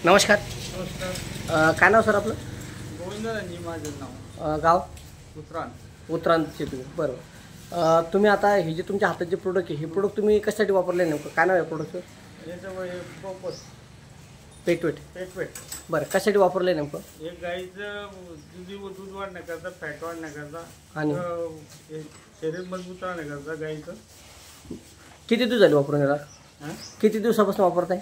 नमस्कार. नमस्कार. काय नाव सर आपलं? गोविंदरांजी माझं नाव. गाव? उतरान. उत्तरांचे तुम्ही, बरोबर. तुम्ही आता हे जे तुमच्या हातात जे प्रोडक्ट आहे, हे प्रोडक्ट तुम्ही कशासाठी वापरले नेमकं? काय नाव आहे प्रोडक्टचं? याच्यामुळे पर्पस पेटवेट. पेटवेट बरं, कशासाठी वापरलं आहे नेमकं? एक गाईचं दूध वाढण्याकरता, फॅट वाढण्याकरता आणि हे शरीर मजबूत राहण्याकरता गाईचं. किती दिवस झाले वापरून याला? हां, किती दिवसापासून वापरताय?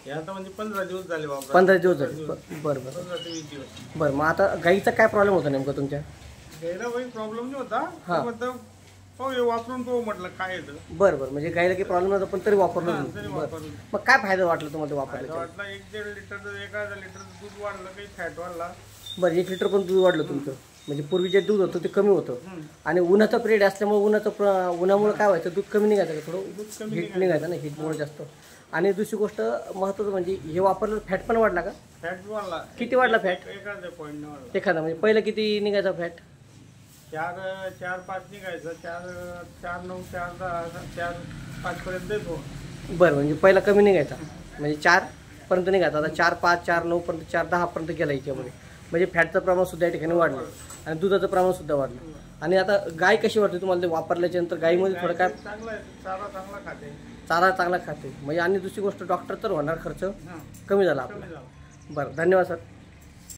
हे आता म्हणजे 15 दिवस झाले वापर. 15 दिवस झाले. बरं बरं 15 ते 20 दिवस. बरं. मग आता गाईचा काय प्रॉब्लेम होता नेमका तुमच्या? गाईला काही प्रॉब्लेम नाही होता. हां. मतलब हो, हे वापरून पाहू म्हटलं काय येतं. बरं बरं, म्हणजे गाईला काही प्रॉब्लेम नव्हता पण तरी वापरलं हां, तुम्ही. तरी बरं. वापरलं. मग काय फायदा वाटला तुम्हाला ते फायदा वापरलं? वाटला 1-1.5 लिटर, 1,000 लिटर दूध वाढलं, काही फॅट वाढला. बरं, 1 लिटर पण दूध वाढलं तुमचं. म्हणजे पूर्वी जे दूध होतं ते कमी होतं. हं. आणि उन्हाचा पिरियड असल्यामुळे उन्हामुळे काय व्हायचं, दूध कमी निघायचं का? थोडं दूध कमी हीट निघायचं ना, हीटमुळे जास्त. आणि दुसरी गोष्ट महत्त्वाचं म्हणजे हे वापरलं फॅट पण वाढला का? फॅट वाढला. किती वाढला फॅट? 1 पॉईंट वाढला. एखादा म्हणजे पहिलं किती निघायचा फॅट? 4-5 निघायचं, 4-9, 4-10, 4-5 पर्यंत येतो. बरं, म्हणजे पहिला कमी निघायचा, म्हणजे 4 पर्यंत निघायचा. आता 4-5, 4-9 पर्यंत, 4-10 पर्यंत गेला याच्यामध्ये. म्हणजे फॅटचं प्रमाण सुद्धा या ठिकाणी वाढलं आणि दुधाचं प्रमाण सुद्धा वाढलं. आणि आता गाय कशी वाटते तुम्हाला ते वापरल्याच्या नंतर? गायीमध्ये थोडं काय? चांगला आहे, चारा चांगला खाते. चारा चांगला खाते म्हणजे. आणि दुसरी गोष्ट डॉक्टर तर होणार खर्च हां, कमी झाला आपला. कमी झाला. बरं, धन्यवाद सर.